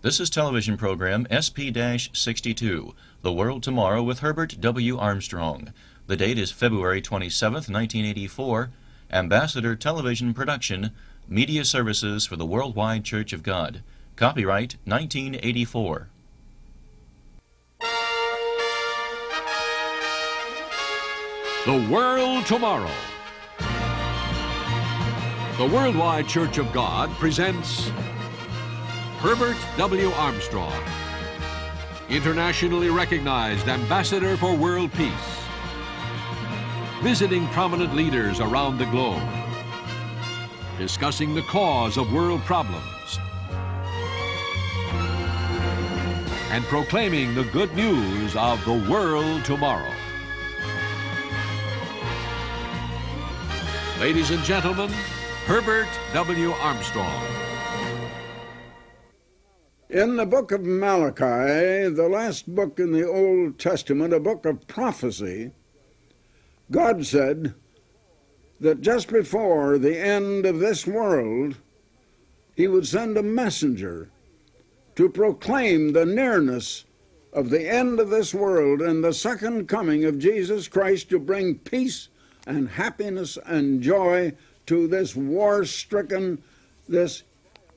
This is television program SP-62, The World Tomorrow with Herbert W. Armstrong. The date is February 27th, 1984. Ambassador Television Production, Media Services for the Worldwide Church of God. Copyright 1984. The World Tomorrow. The Worldwide Church of God presents Herbert W. Armstrong, internationally recognized ambassador for world peace, visiting prominent leaders around the globe, discussing the cause of world problems, and proclaiming the good news of the world tomorrow. Ladies and gentlemen, Herbert W. Armstrong. In the book of Malachi, the last book in the Old Testament, a book of prophecy, God said that just before the end of this world, he would send a messenger to proclaim the nearness of the end of this world and the second coming of Jesus Christ to bring peace and happiness and joy to this war-stricken, this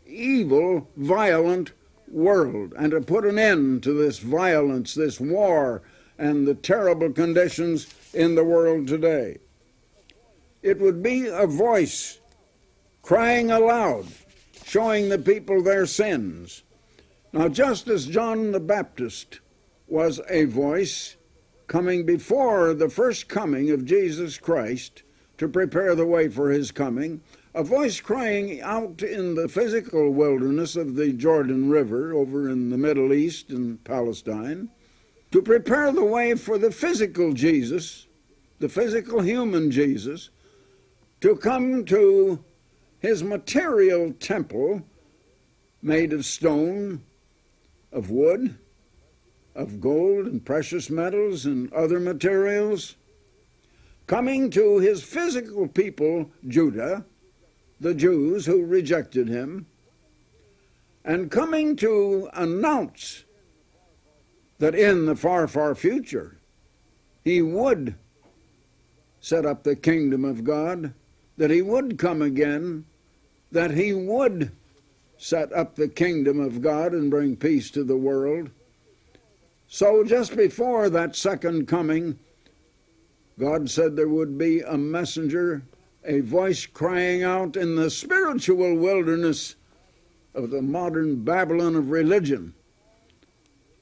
evil, violent world, and to put an end to this violence, this war, and the terrible conditions in the world today. It would be a voice crying aloud, showing the people their sins. Now, just as John the Baptist was a voice coming before the first coming of Jesus Christ to prepare the way for his coming, a voice crying out in the physical wilderness of the Jordan River over in the Middle East and Palestine, to prepare the way for the physical Jesus, the physical human Jesus, to come to his material temple made of stone, of wood, of gold and precious metals and other materials, coming to his physical people, Judah, the Jews who rejected him, and coming to announce that in the far, far future, he would set up the kingdom of God, that he would come again, that he would set up the kingdom of God and bring peace to the world. So just before that second coming, God said there would be a messenger, a voice crying out in the spiritual wilderness of the modern Babylon of religion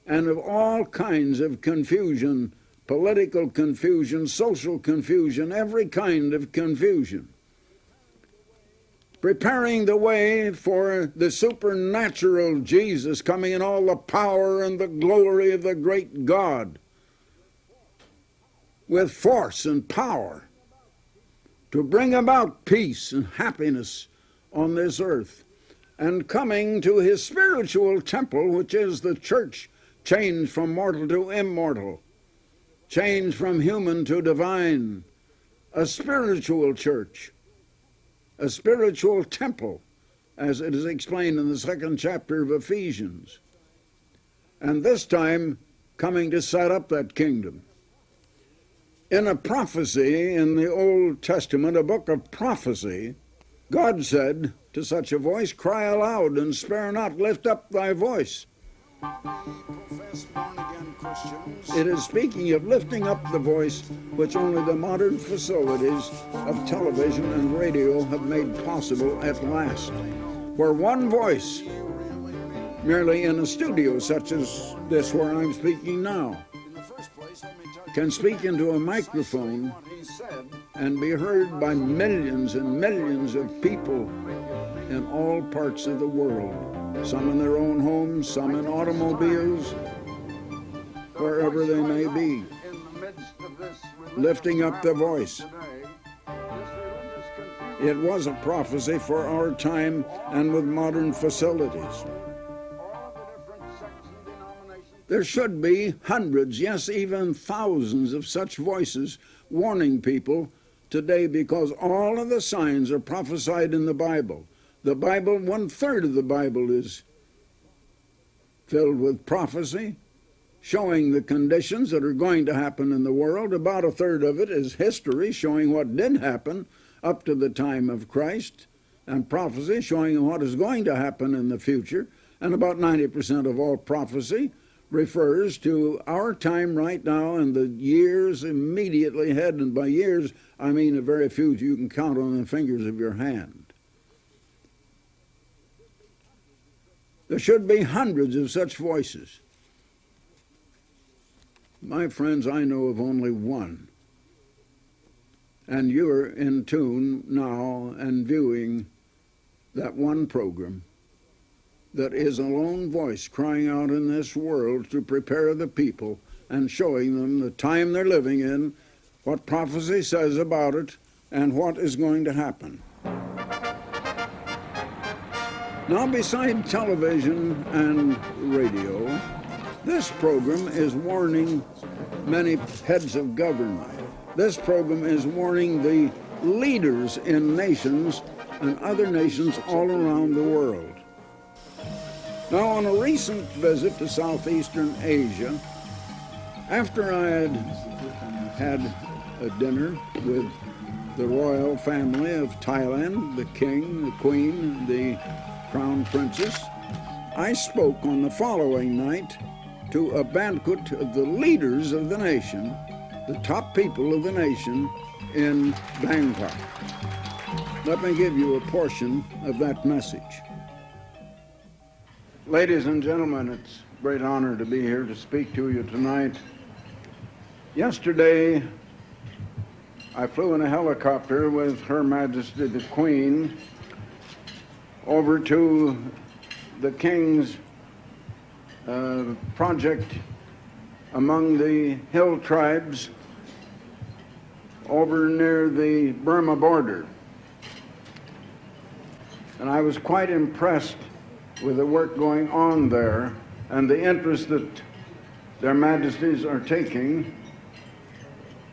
and of all kinds of confusion, political confusion, social confusion, every kind of confusion, preparing the way for the supernatural Jesus coming in all the power and the glory of the great God with force and power to bring about peace and happiness on this earth, and coming to his spiritual temple, which is the church, changed from mortal to immortal, changed from human to divine, a spiritual church, a spiritual temple, as it is explained in the second chapter of Ephesians, and this time coming to set up that kingdom. In a prophecy in the Old Testament, a book of prophecy, God said to such a voice, "Cry aloud and spare not, lift up thy voice." It is speaking of lifting up the voice, which only the modern facilities of television and radio have made possible at last, where one voice, merely in a studio such as this where I'm speaking now, can speak into a microphone and be heard by millions and millions of people in all parts of the world, some in their own homes, some in automobiles, wherever they may be, lifting up the voice. It was a prophecy for our time and with modern facilities. There should be hundreds, yes, even thousands of such voices warning people today, because all of the signs are prophesied in the Bible. The Bible, 1/3 of the Bible is filled with prophecy, showing the conditions that are going to happen in the world. About a third of it is history, showing what did happen up to the time of Christ, and prophecy showing what is going to happen in the future. And about 90% of all prophecy refers to our time right now and the years immediately ahead. And by years, I mean a very few you can count on the fingers of your hand. There should be hundreds of such voices. My friends, I know of only one. And you're in tune now and viewing that one program that is a lone voice crying out in this world to prepare the people and showing them the time they're living in, what prophecy says about it, and what is going to happen. Now, beside television and radio, this program is warning many heads of government. This program is warning the leaders in nations and other nations all around the world. Now, on a recent visit to Southeastern Asia, after I had a dinner with the royal family of Thailand, the king, the queen, the crown princess, I spoke on the following night to a banquet of the leaders of the nation, the top people of the nation in Bangkok. Let me give you a portion of that message. Ladies and gentlemen, it's a great honor to be here to speak to you tonight. Yesterday, I flew in a helicopter with Her Majesty the Queen over to the King's project among the hill tribes over near the Burma border. And I was quite impressed with the work going on there and the interest that their majesties are taking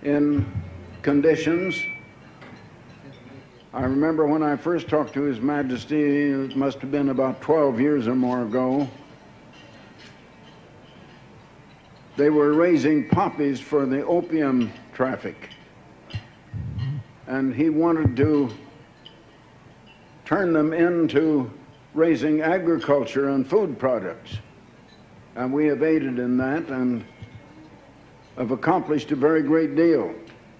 in conditions. I remember when I first talked to His Majesty, it must have been about 12 years or more ago, they were raising poppies for the opium traffic. And he wanted to turn them into raising agriculture and food products. And we have aided in that and have accomplished a very great deal.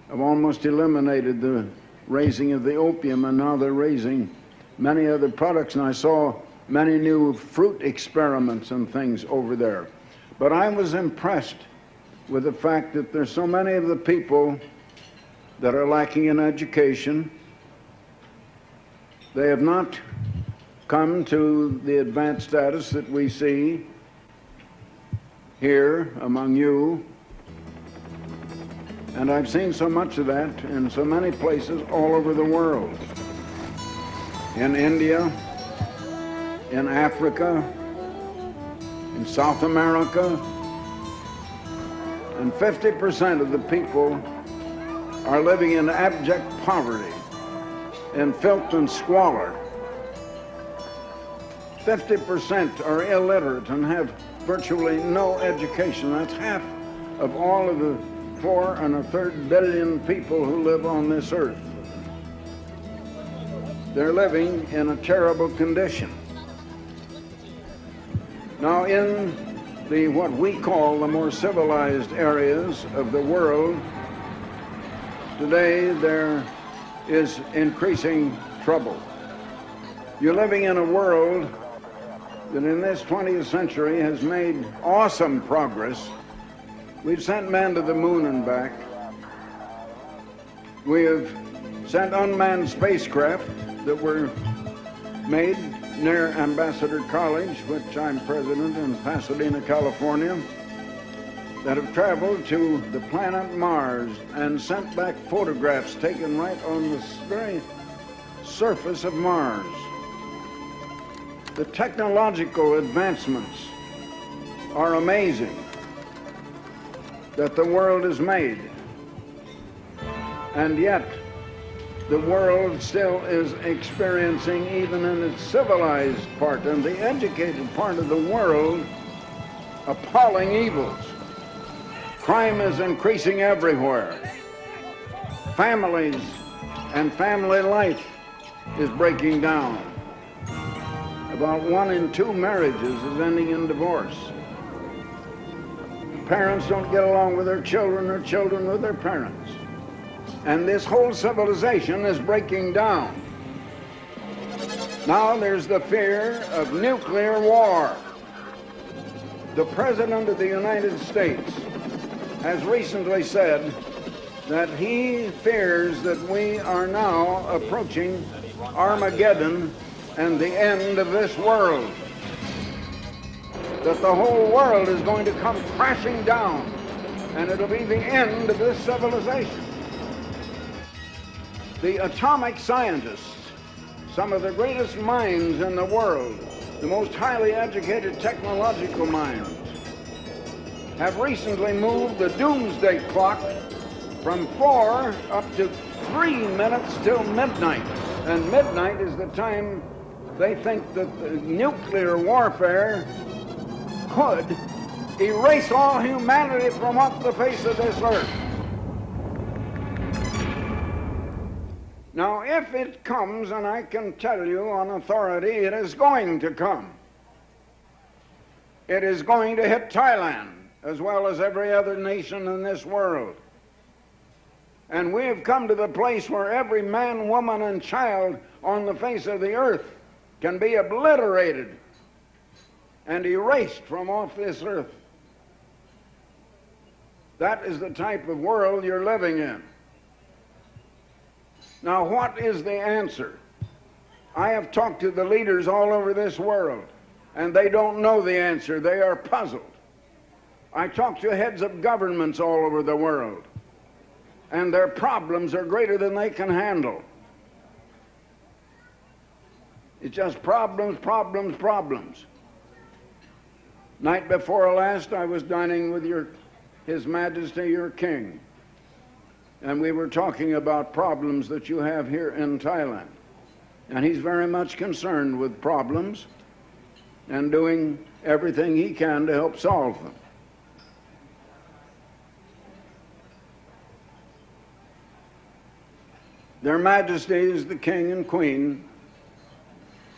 Have almost eliminated the raising of the opium, and now they're raising many other products. And I saw many new fruit experiments and things over there. But I was impressed with the fact that there's so many of the people that are lacking in education. They have not come to the advanced status that we see here among you. And I've seen so much of that in so many places all over the world. In India, in Africa, in South America, and 50% of the people are living in abject poverty, in filth and squalor. 50% are illiterate and have virtually no education. That's half of all of the 4 1/3 billion people who live on this earth. They're living in a terrible condition. Now, in the what we call the more civilized areas of the world, today there is increasing trouble. You're living in a world that in this 20th century has made awesome progress. We've sent men to the moon and back. We have sent unmanned spacecraft that were made near Ambassador College, which I'm president in Pasadena, California, that have traveled to the planet Mars and sent back photographs taken right on the very surface of Mars. The technological advancements are amazing that the world has made. And yet, the world still is experiencing, even in its civilized part and the educated part of the world, appalling evils. Crime is increasing everywhere. Families and family life is breaking down. About 1 in 2 marriages is ending in divorce. Parents don't get along with their children or children with their parents. And this whole civilization is breaking down. Now there's the fear of nuclear war. The President of the United States has recently said that he fears that we are now approaching Armageddon and the end of this world. That the whole world is going to come crashing down, and it'll be the end of this civilization. The atomic scientists, some of the greatest minds in the world, the most highly educated technological minds, have recently moved the doomsday clock from 4 up to 3 minutes till midnight. And midnight is the time they think that the nuclear warfare could erase all humanity from off the face of this earth. Now, if it comes, and I can tell you on authority, it is going to come. It is going to hit Thailand, as well as every other nation in this world. And we have come to the place where every man, woman, and child on the face of the earth can be obliterated and erased from off this earth. That is the type of world you're living in. Now, what is the answer? I have talked to the leaders all over this world, and they don't know the answer. They are puzzled. I talked to heads of governments all over the world, and their problems are greater than they can handle. It's just problems, problems, problems. Night before last, I was dining with His Majesty, your King, and we were talking about problems that you have here in Thailand. And he's very much concerned with problems and doing everything he can to help solve them. Their Majesties, the King and Queen,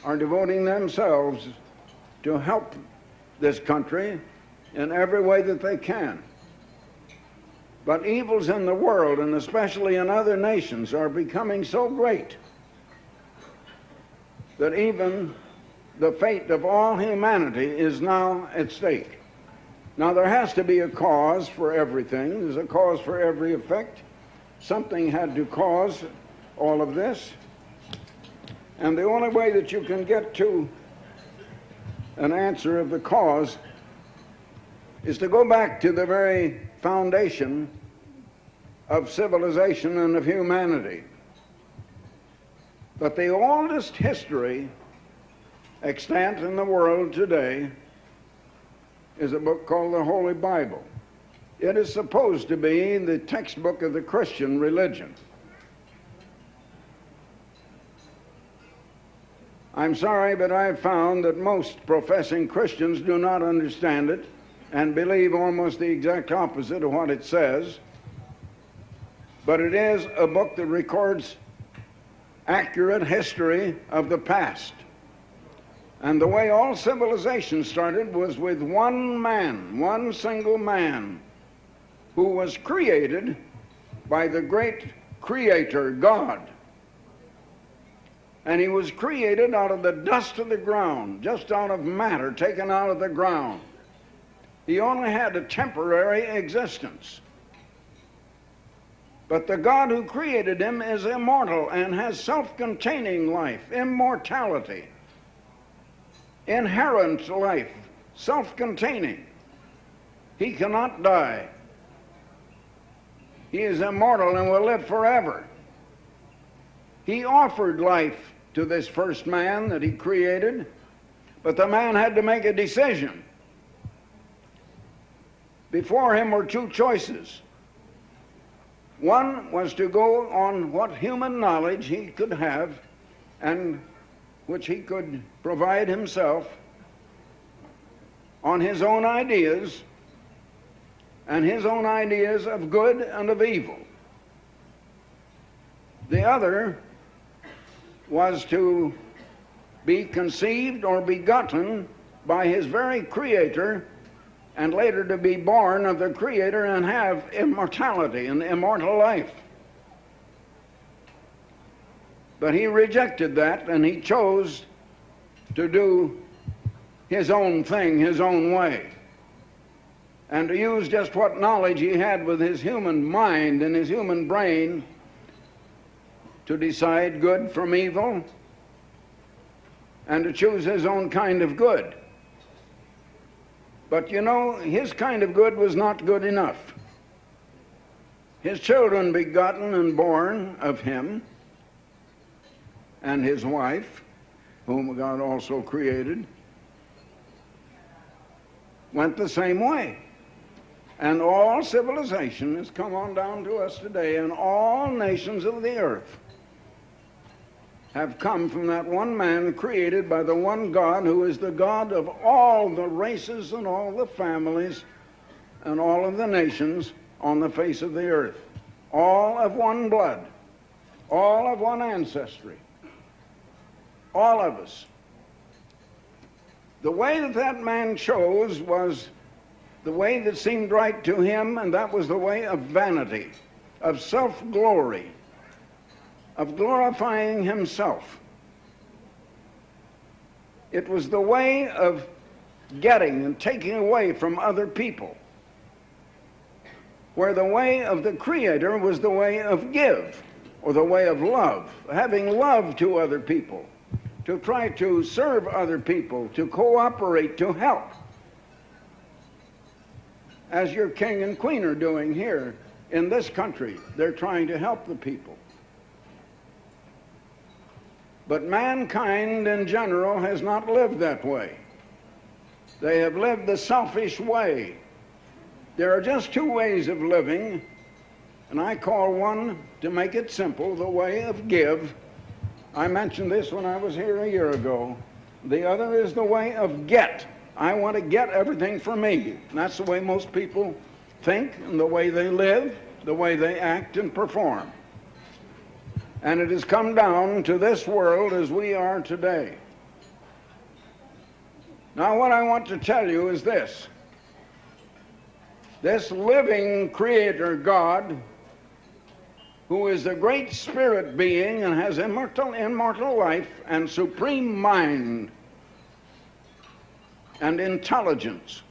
are devoting themselves to help this country in every way that they can. But evils in the world, and especially in other nations, are becoming so great that even the fate of all humanity is now at stake. Now, there has to be a cause for everything. There's a cause for every effect. Something had to cause all of this. And the only way that you can get to an answer of the cause is to go back to the very foundation of civilization and of humanity. But the oldest history extant in the world today is a book called the Holy Bible. It is supposed to be the textbook of the Christian religion. I'm sorry, but I've found that most professing Christians do not understand it and believe almost the exact opposite of what it says. But it is a book that records accurate history of the past. And the way all civilization started was with one man, one single man, who was created by the great Creator, God. And he was created out of the dust of the ground, just out of matter taken out of the ground. He only had a temporary existence. But the God who created him is immortal and has self-containing life, immortality, inherent life, self-containing. He cannot die. He is immortal and will live forever. He offered life to this first man that he created, but the man had to make a decision. Before him were two choices. One was to go on what human knowledge he could have and which he could provide himself on his own ideas, and his own ideas of good and of evil. The other was to be conceived or begotten by his very Creator, and later to be born of the Creator and have immortality and immortal life. But he rejected that, and he chose to do his own thing, his own way, and to use just what knowledge he had with his human mind and his human brain to decide good from evil and to choose his own kind of good. But you know, his kind of good was not good enough. His children begotten and born of him, and his wife, whom God also created, went the same way. And all civilization has come on down to us today, and all nations of the earth have come from that one man created by the one God, who is the God of all the races and all the families and all of the nations on the face of the earth. All of one blood, all of one ancestry, all of us. The way that that man chose was the way that seemed right to him, and that was the way of vanity, of self-glory, of glorifying himself. It was the way of getting and taking away from other people, where the way of the Creator was the way of give, or the way of love, having love to other people, to try to serve other people, to cooperate, to help, as your king and queen are doing here in this country. They're trying to help the people. But mankind in general has not lived that way. They have lived the selfish way. There are just two ways of living, and I call one, to make it simple, the way of give. I mentioned this when I was here a year ago. The other is the way of get. I want to get everything for me. And that's the way most people think, and the way they live, the way they act and perform. And it has come down to this world as we are today. Now, what I want to tell you is this. This living Creator God, who is a great spirit being and has immortal life and supreme mind and intelligence,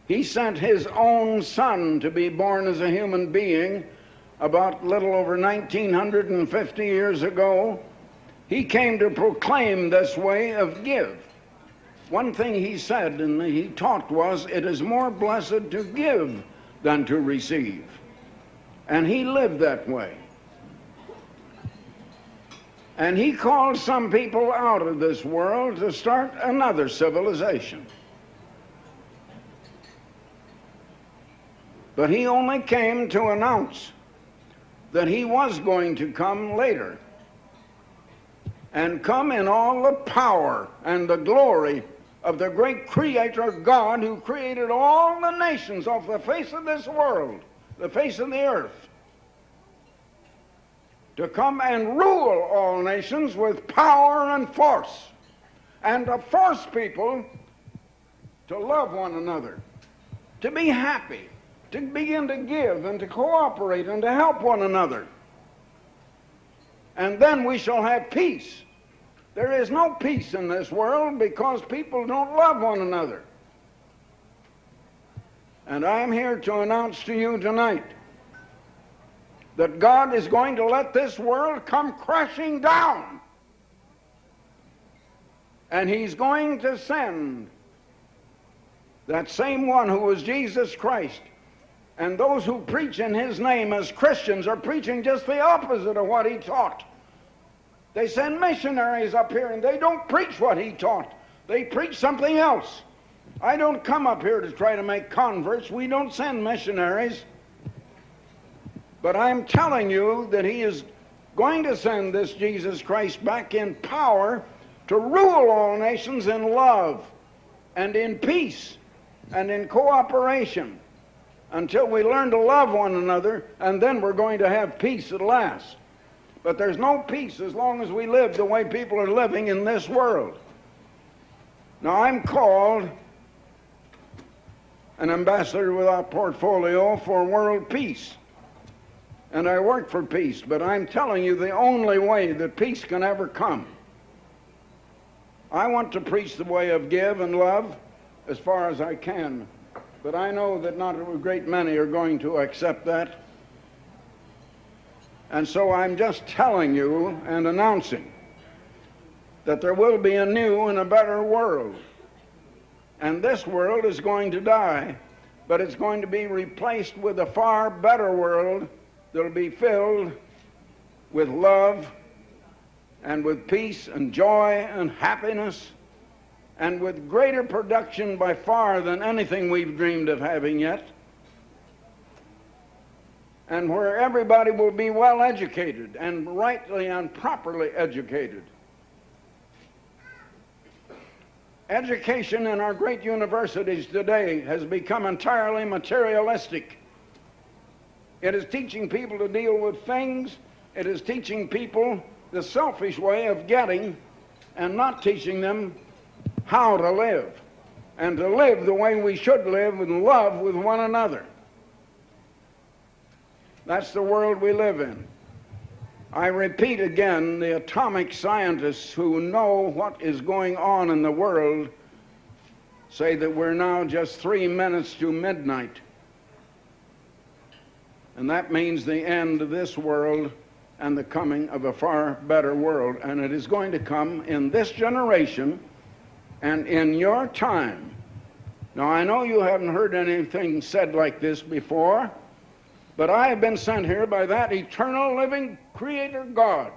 he sent his own Son to be born as a human being about a little over 1950 years ago. He came to proclaim this way of give. One thing he said and he taught was, it is more blessed to give than to receive. And he lived that way. And he called some people out of this world to start another civilization. But he only came to announce that he was going to come later, and come in all the power and the glory of the great Creator God, who created all the nations off the face of this world, the face of the earth, to come and rule all nations with power and force, and to force people to love one another, to be happy, to begin to give and to cooperate and to help one another. And then we shall have peace. There is no peace in this world because people don't love one another. And I'm here to announce to you tonight that God is going to let this world come crashing down. And he's going to send that same one who was Jesus Christ. And those who preach in his name as Christians are preaching just the opposite of what he taught. They send missionaries up here and they don't preach what he taught. They preach something else. I don't come up here to try to make converts. We don't send missionaries. But I'm telling you that he is going to send this Jesus Christ back in power to rule all nations in love and in peace and in cooperation until we learn to love one another, and then we're going to have peace at last. But there's no peace as long as we live the way people are living in this world. Now, I'm called an ambassador without portfolio for world peace, and I work for peace, but I'm telling you the only way that peace can ever come. I want to preach the way of give and love as far as I can, but I know that not a great many are going to accept that. And so I'm just telling you and announcing that there will be a new and a better world. And this world is going to die, but it's going to be replaced with a far better world that'll be filled with love and with peace and joy and happiness, and with greater production by far than anything we've dreamed of having yet, and where everybody will be well educated and rightly and properly educated. Education in our great universities today has become entirely materialistic. It is teaching people to deal with things. It is teaching people the selfish way of getting, and not teaching them how to live, and to live the way we should live in love with one another. That's the world we live in. I repeat again, the atomic scientists who know what is going on in the world say that we're now just 3 minutes to midnight. And that means the end of this world and the coming of a far better world. And it is going to come in this generation and in your time. Now, I know you haven't heard anything said like this before, but I have been sent here by that eternal living Creator God,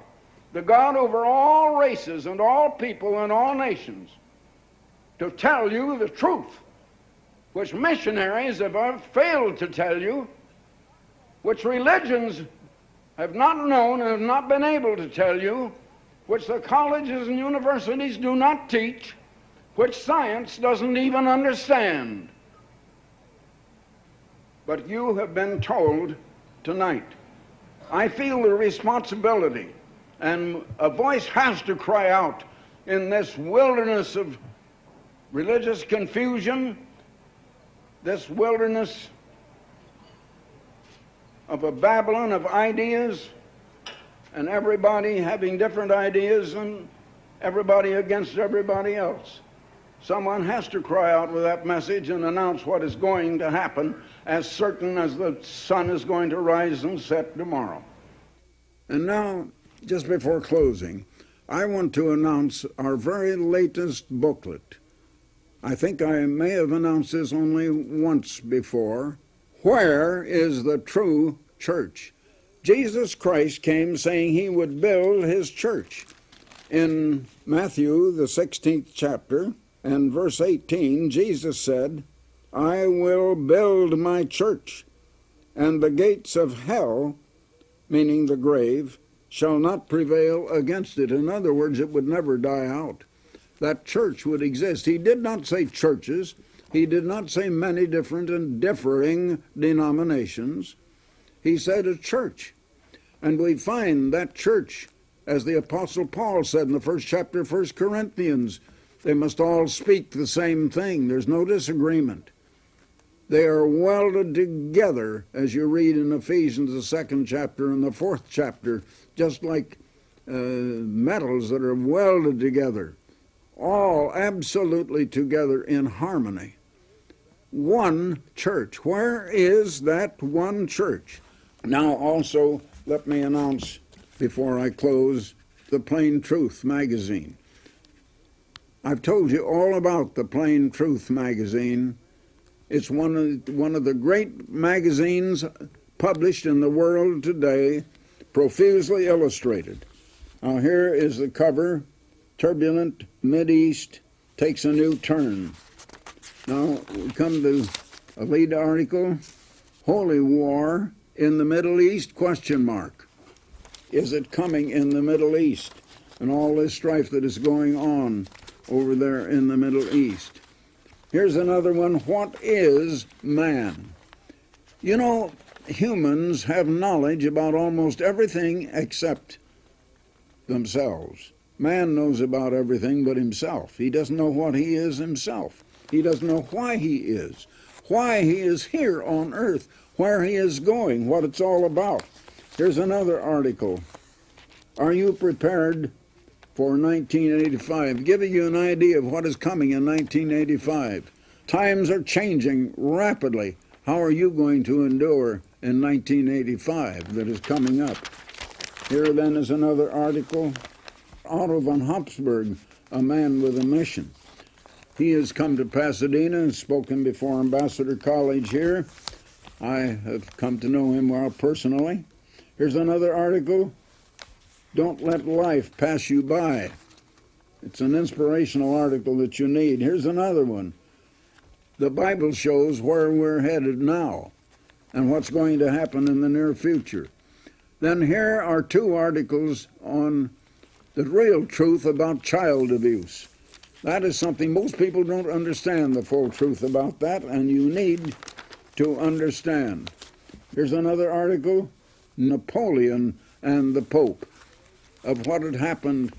the God over all races and all people and all nations, to tell you the truth, which missionaries have failed to tell you, which religions have not known and have not been able to tell you, which the colleges and universities do not teach, which science doesn't even understand. But you have been told tonight. I feel the responsibility, and a voice has to cry out in this wilderness of religious confusion, this wilderness of a Babylon of ideas, and everybody having different ideas and everybody against everybody else. Someone has to cry out with that message and announce what is going to happen, as certain as the sun is going to rise and set tomorrow. And now, just before closing, I want to announce our very latest booklet. I think I may have announced this only once before. Where is the true church? Jesus Christ came saying he would build his church. In Matthew, the 16th chapter, and verse 18, Jesus said, I will build my church, and the gates of hell, meaning the grave, shall not prevail against it. In other words, it would never die out. That church would exist. He did not say churches. He did not say many different and differing denominations. He said a church. And we find that church, as the Apostle Paul said in the first chapter of 1 Corinthians, they must all speak the same thing. There's no disagreement. They are welded together, as you read in Ephesians, the 2nd chapter and the 4th chapter, just like metals that are welded together, all absolutely together in harmony. One church. Where is that one church? Now also, let me announce, before I close, the Plain Truth magazine. I've told you all about the Plain Truth magazine. It's one of the great magazines published in the world today, profusely illustrated. Now here is the cover. Turbulent Mideast takes a new turn. Now we come to a lead article, Holy War in the Middle East, question mark. Is it coming in the Middle East? And all this strife that is going on over there in the Middle East. Here's another one. What is man? You know, humans have knowledge about almost everything except themselves. Man knows about everything but himself. He doesn't know what he is himself. He doesn't know why he is here on earth, where he is going, what it's all about. Here's another article. Are you prepared for 1985? Giving you an idea of what is coming in 1985. Times are changing rapidly. How are you going to endure in 1985 that is coming up? Here then is another article. Otto von Habsburg, a man with a mission. He has come to Pasadena and spoken before Ambassador College here. I have come to know him well personally. Here's another article. Don't let life pass you by. It's an inspirational article that you need. Here's another one. The Bible shows where we're headed now and what's going to happen in the near future. Then here are two articles on the real truth about child abuse. That is something most people don't understand, the full truth about that, and you need to understand. Here's another article, Napoleon and the Pope, of what had happened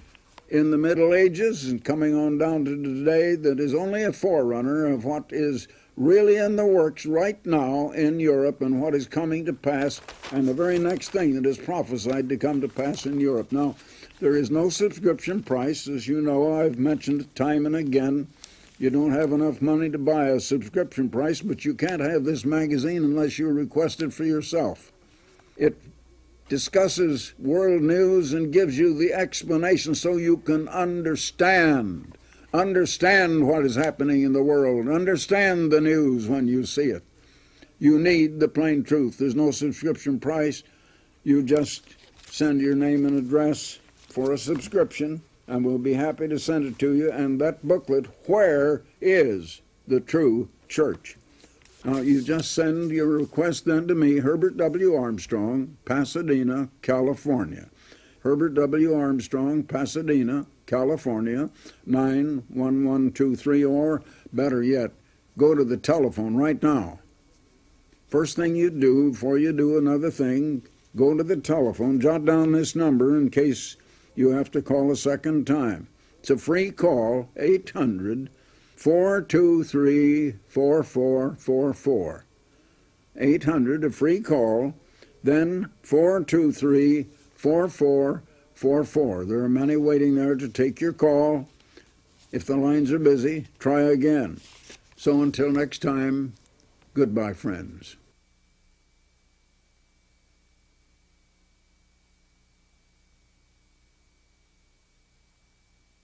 in the Middle Ages and coming on down to today, that is only a forerunner of what is really in the works right now in Europe and what is coming to pass, and the very next thing that is prophesied to come to pass in Europe. Now, there is no subscription price. As you know, I've mentioned it time and again. You don't have enough money to buy a subscription price, but you can't have this magazine unless you request it for yourself. It discusses world news and gives you the explanation so you can understand what is happening in the world, understand the news when you see it. You need the plain truth. There's no subscription price. You just send your name and address for a subscription, and we'll be happy to send it to you. And that booklet, Where is the True Church? Now, you just send your request then to me, Herbert W. Armstrong, Pasadena, California. Herbert W. Armstrong, Pasadena, California, 91123, or better yet, go to the telephone right now. First thing you do before you do another thing, go to the telephone, jot down this number in case you have to call a second time. It's a free call, 800-423-4444. 800, a free call, then 423-4444. There are many waiting there to take your call. If the lines are busy, try again. So until next time, goodbye, friends.